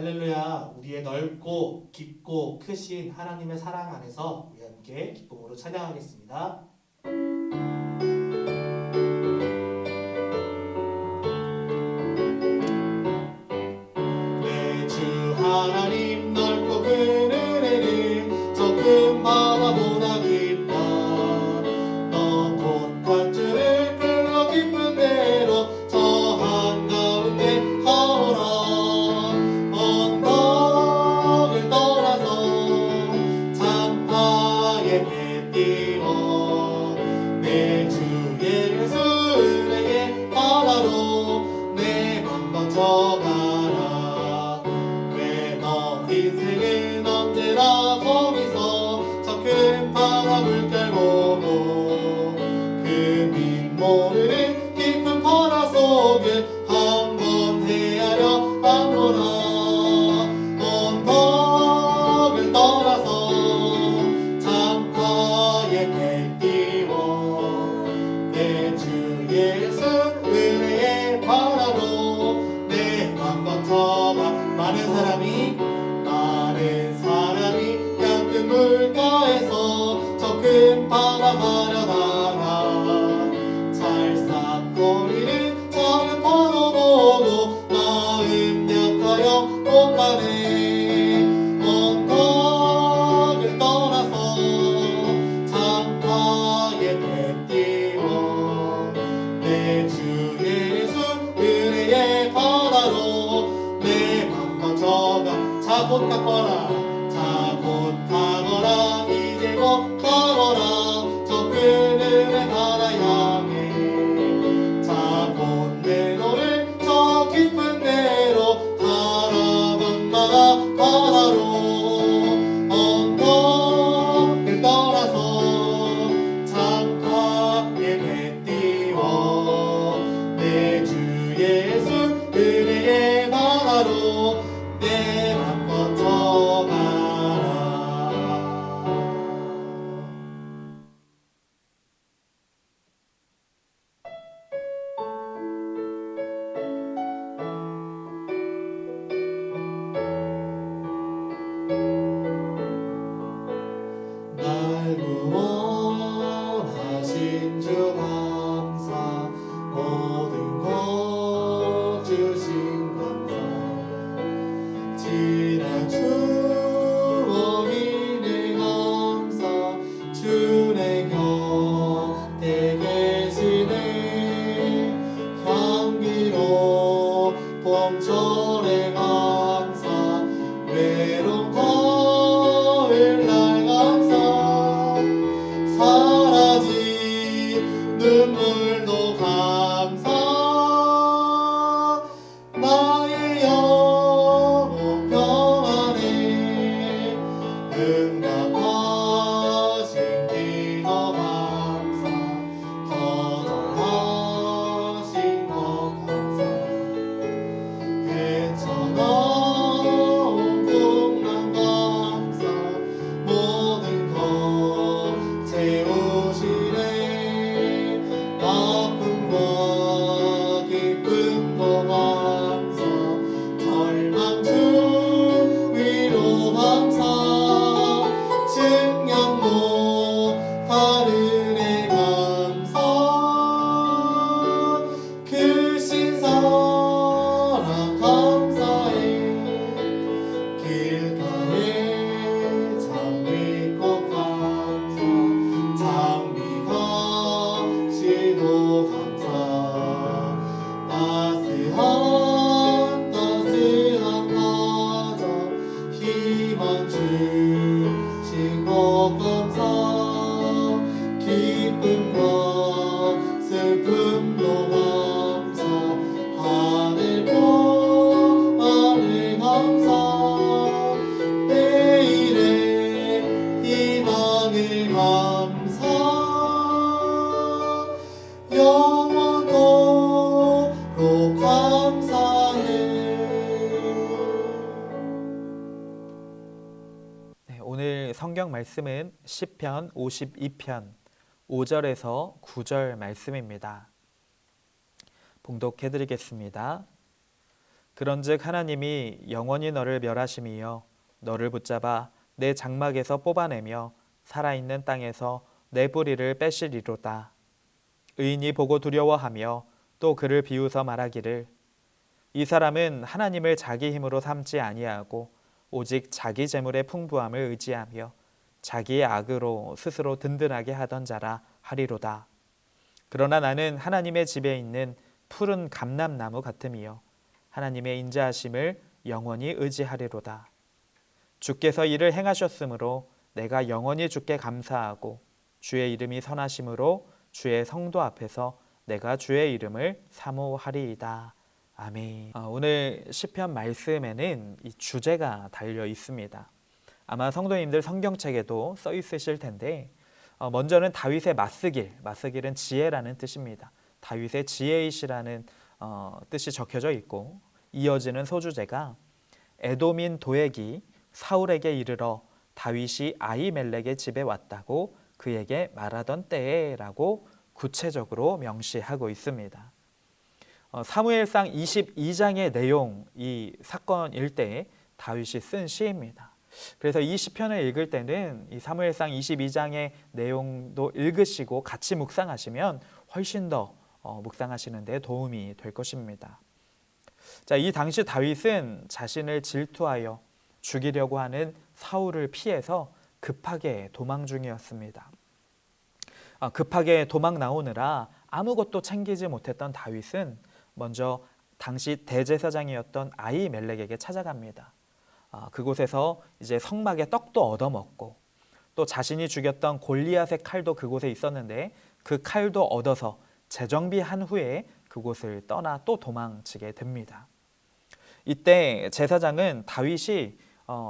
할렐루야, 우리의 넓고 깊고 크신 하나님의 사랑 안에서 우리 함께 기쁨으로 찬양하겠습니다. 내 주 하나님 넓고 큰 은혜는 저 큰 바다보다 깊다. 너 곧 주를 불러 깊은 데로 저 한가운데 가오라. 언덕을 떠나서 참파에 배 띄워 내 주 예수 은혜의 바다로 내 맘 던져가라. 왜 너 인생은 언제나 거기서 저 큰 바다 물결 보고 그 빛 모르는 깊은 바다 속을 한번 헤아려 안 보나. 언덕을 떠나서 참파에 배 띄워 내 주 예수 은혜의 바다로 내 맘 던져가. 많은 사람이 얕은 물가에서 저 큰 바다 가려다가 찰싹거리는 작은 파도 보고 마음 약하여 못 가네. 언덕을 떠나서 참파에 배 띄워 내 주 예수 은혜의 바다로 내 맘 던져가. 자 곧 가거라 이제 곧 가거라 저 큰 은혜 바다 향해. 자 곧 내 너를 저 깊은 데로 가라. 바다로 언덕을 떠나서 참파에 배 띄워 내 주 예수 은혜의 바다로 내 맘 던져가라. 날 구원하신 주 감사. 모든 것 주신 감사. 지난 추억이네 감사. 주 내 곁에 계시네. 향기로운 봄철에 감사. 외로운 가을날 감사. 사라진 눈물도 감사. 나의 영혼 평안해. 응답하신 기도 감사. 거절하신 것 감사. 헤쳐나온 풍랑 감사. 모든 것 채우시네. 아픔과 기쁨도 감사. 절망 중 위로 감사. 증량 못할 은혜 감사. 크신 사랑 감사해. 길가에 장미꽃 감사. 장미가 시도 감사. 따스한 가정 희망 주신 것 감사. 기쁨과 슬픔도 감사. 하늘 감사. 내일의 희망을 감사. 영원토록 감사해. 네, 오늘 성경 말씀은 시편 52편 5절에서 9절 말씀입니다. 봉독해 드리겠습니다. 그런즉 하나님이 영원히 너를 멸하심이여 너를 붙잡아 내 장막에서 뽑아내며 살아있는 땅에서 내 뿌리를 빼시리로다. 의인이 보고 두려워하며 또 그를 비웃어 말하기를 이 사람은 하나님을 자기 힘으로 삼지 아니하고 오직 자기 재물의 풍부함을 의지하며 자기의 악으로 스스로 든든하게 하던 자라 하리로다. 그러나 나는 하나님의 집에 있는 푸른 감람나무 같음이요 하나님의 인자하심을 영원히 의지하리로다. 주께서 이를 행하셨으므로 내가 영원히 주께 감사하고 주의 이름이 선하심으로 주의 성도 앞에서 내가 주의 이름을 사모하리이다. 아멘. 오늘 시편 말씀에는 이 주제가 달려 있습니다. 아마 성도님들 성경책에도 써 있으실 텐데 먼저는 다윗의 맞쓰길은 지혜라는 뜻입니다. 다윗의 지혜이시라는 뜻이 적혀져 있고 이어지는 소주제가 에돔인 도액이 사울에게 이르러 다윗이 아히멜렉의 집에 왔다고 그에게 말하던 때에라고 구체적으로 명시하고 있습니다. 사무엘상 22장의 내용 이 사건일 때 다윗이 쓴 시입니다. 그래서 이 시편을 읽을 때는 이 사무엘상 22장의 내용도 읽으시고 같이 묵상하시면 훨씬 더 묵상하시는 데 도움이 될 것입니다. 자, 이 당시 다윗은 자신을 질투하여 죽이려고 하는 사울을 피해서 급하게 도망 중이었습니다. 급하게 도망 나오느라 아무것도 챙기지 못했던 다윗은 먼저 당시 대제사장이었던 아히멜렉에게 찾아갑니다. 그곳에서 이제 성막의 떡도 얻어먹고 또 자신이 죽였던 골리앗의 칼도 그곳에 있었는데 그 칼도 얻어서 재정비한 후에 그곳을 떠나 또 도망치게 됩니다. 이때 제사장은 다윗이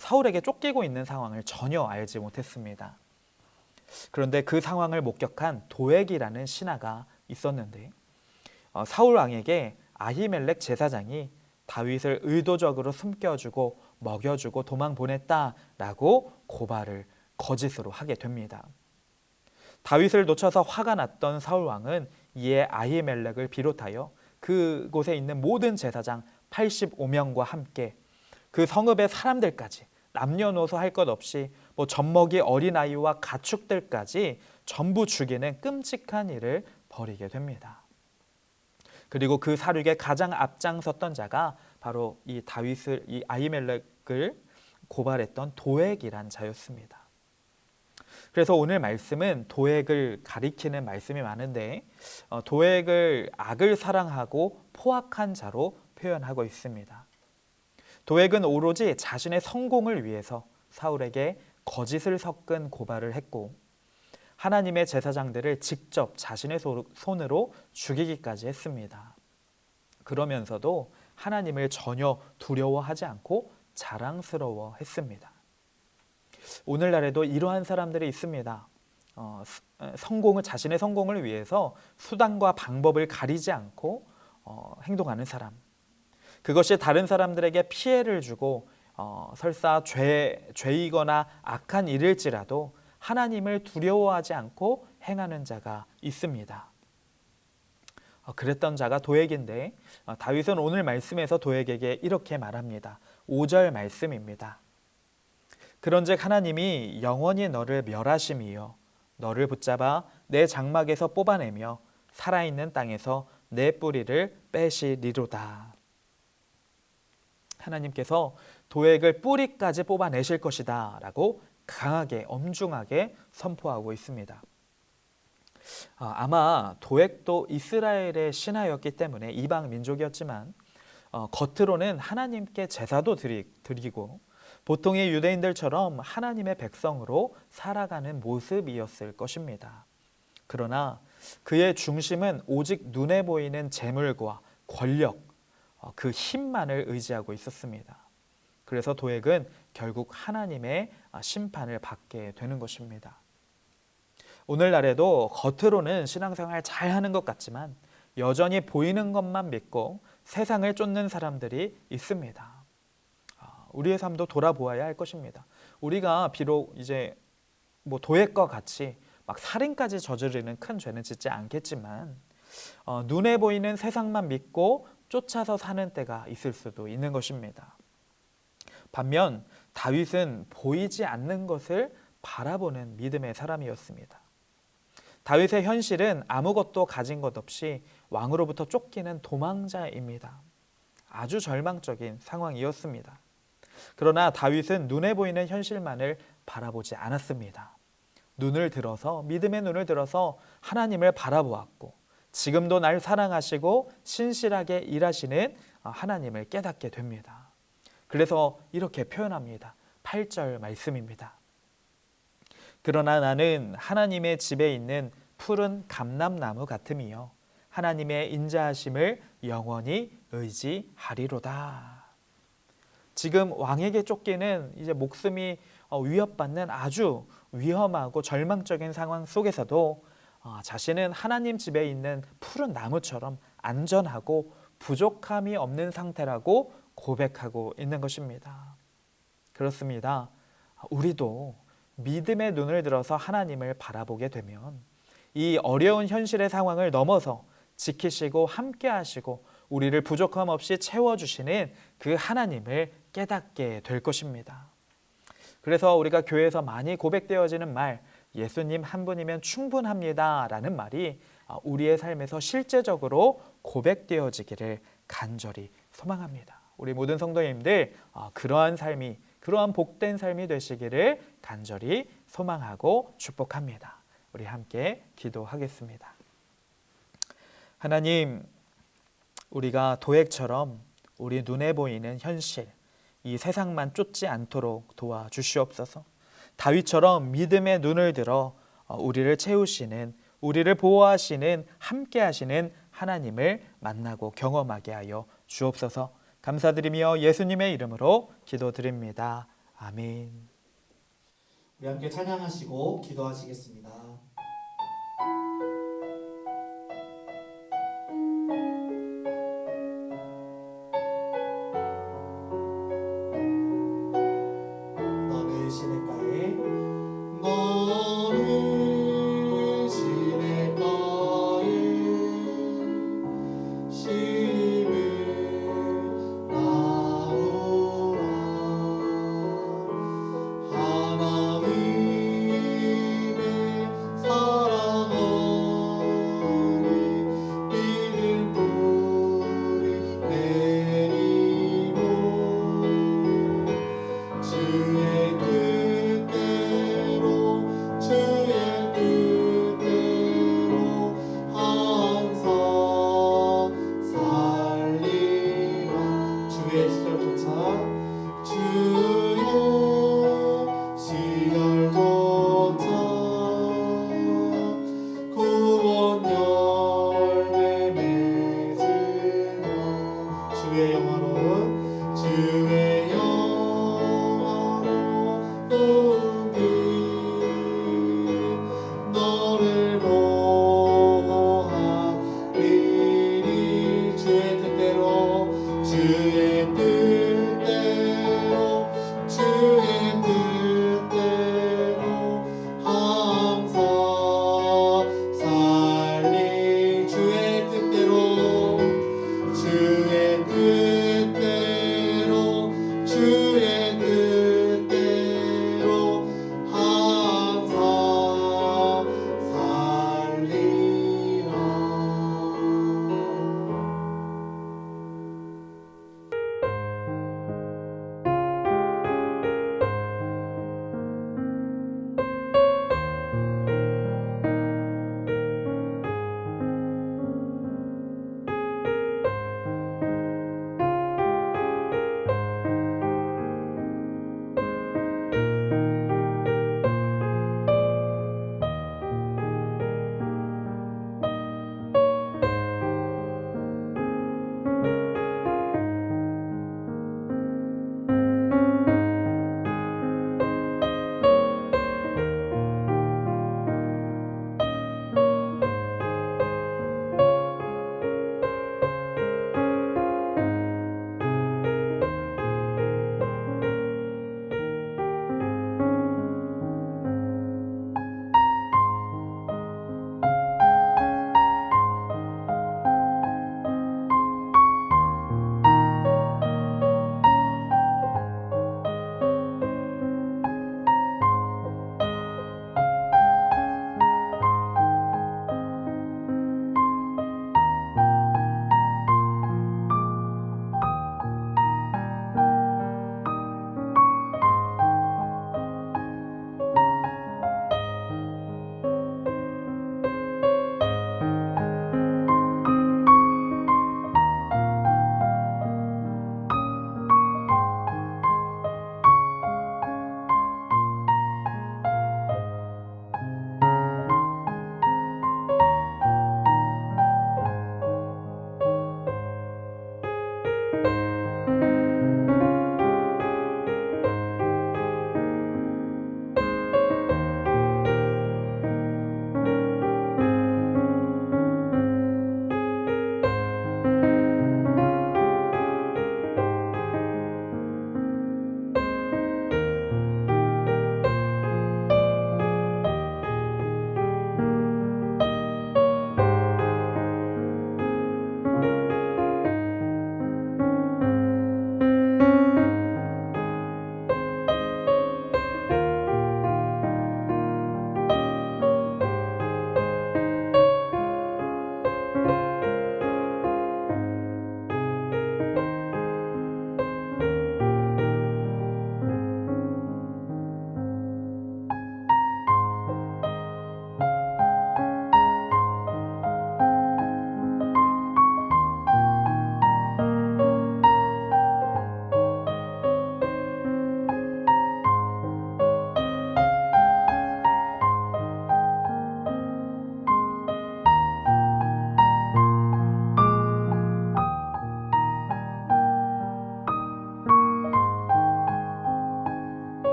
사울에게 쫓기고 있는 상황을 전혀 알지 못했습니다. 그런데 그 상황을 목격한 도액이라는 신하가 있었는데 사울 왕에게 아히멜렉 제사장이 다윗을 의도적으로 숨겨주고 먹여주고 도망 보냈다라고 고발을 거짓으로 하게 됩니다. 다윗을 놓쳐서 화가 났던 사울 왕은 이에 아히멜렉을 비롯하여 그곳에 있는 모든 제사장 85명과 함께 그 성읍의 사람들까지 남녀노소 할 것 없이 젖먹이 어린아이와 가축들까지 전부 죽이는 끔찍한 일을 벌이게 됩니다. 그리고 그 사륙에 가장 앞장섰던 자가 바로 이 아히멜렉을 고발했던 도액이란 자였습니다. 그래서 오늘 말씀은 도액을 가리키는 말씀이 많은데 도액을 악을 사랑하고 포악한 자로 표현하고 있습니다. 도액은 오로지 자신의 성공을 위해서 사울에게 거짓을 섞은 고발을 했고 하나님의 제사장들을 직접 자신의 손으로 죽이기까지 했습니다. 그러면서도 하나님을 전혀 두려워하지 않고 자랑스러워했습니다. 오늘날에도 이러한 사람들이 있습니다. 자신의 성공을 위해서 수단과 방법을 가리지 않고 행동하는 사람. 그것이 다른 사람들에게 피해를 주고 설사 죄이거나 악한 일일지라도 하나님을 두려워하지 않고 행하는 자가 있습니다. 그랬던 자가 도액인데 다윗은 오늘 말씀에서 도액에게 이렇게 말합니다. 5절 말씀입니다. 그런즉 하나님이 영원히 너를 멸하심이요 너를 붙잡아 내 장막에서 뽑아내며 살아있는 땅에서 내 뿌리를 빼시리로다. 하나님께서 도액을 뿌리까지 뽑아내실 것이다 라고 강하게 엄중하게 선포하고 있습니다. 아마 도액도 이스라엘의 신하였기 때문에 이방 민족이었지만 겉으로는 하나님께 제사도 드리고 보통의 유대인들처럼 하나님의 백성으로 살아가는 모습이었을 것입니다. 그러나 그의 중심은 오직 눈에 보이는 재물과 권력, 그 힘만을 의지하고 있었습니다. 그래서 도액은 결국 하나님의 심판을 받게 되는 것입니다. 오늘날에도 겉으로는 신앙생활 잘하는 것 같지만 여전히 보이는 것만 믿고 세상을 쫓는 사람들이 있습니다. 우리의 삶도 돌아보아야 할 것입니다. 우리가 비록 이제 도액과 같이 막 살인까지 저지르는 큰 죄는 짓지 않겠지만 눈에 보이는 세상만 믿고 쫓아서 사는 때가 있을 수도 있는 것입니다. 반면 다윗은 보이지 않는 것을 바라보는 믿음의 사람이었습니다. 다윗의 현실은 아무것도 가진 것 없이 왕으로부터 쫓기는 도망자입니다. 아주 절망적인 상황이었습니다. 그러나 다윗은 눈에 보이는 현실만을 바라보지 않았습니다. 믿음의 눈을 들어서 하나님을 바라보았고, 지금도 날 사랑하시고 신실하게 일하시는 하나님을 깨닫게 됩니다. 그래서 이렇게 표현합니다. 8절 말씀입니다. 그러나 나는 하나님의 집에 있는 푸른 감람나무 같음이요 하나님의 인자하심을 영원히 의지하리로다. 지금 왕에게 쫓기는 이제 목숨이 위협받는 아주 위험하고 절망적인 상황 속에서도 자신은 하나님 집에 있는 푸른 나무처럼 안전하고 부족함이 없는 상태라고 고백하고 있는 것입니다. 그렇습니다. 우리도 믿음의 눈을 들어서 하나님을 바라보게 되면 이 어려운 현실의 상황을 넘어서 지키시고 함께 하시고 우리를 부족함 없이 채워주시는 그 하나님을 깨닫게 될 것입니다. 그래서 우리가 교회에서 많이 고백되어지는 말, 예수님 한 분이면 충분합니다 라는 말이 우리의 삶에서 실제적으로 고백되어지기를 간절히 소망합니다. 우리 모든 성도님들 그러한 복된 삶이 되시기를 간절히 소망하고 축복합니다. 우리 함께 기도하겠습니다. 하나님, 우리가 도액처럼 우리 눈에 보이는 현실, 이 세상만 쫓지 않도록 도와주시옵소서. 다윗처럼 믿음의 눈을 들어 우리를 채우시는, 우리를 보호하시는, 함께 하시는 하나님을 만나고 경험하게 하여 주옵소서. 감사드리며 예수님의 이름으로 기도드립니다. 아멘. 우리 함께 찬양하시고 기도하시겠습니다.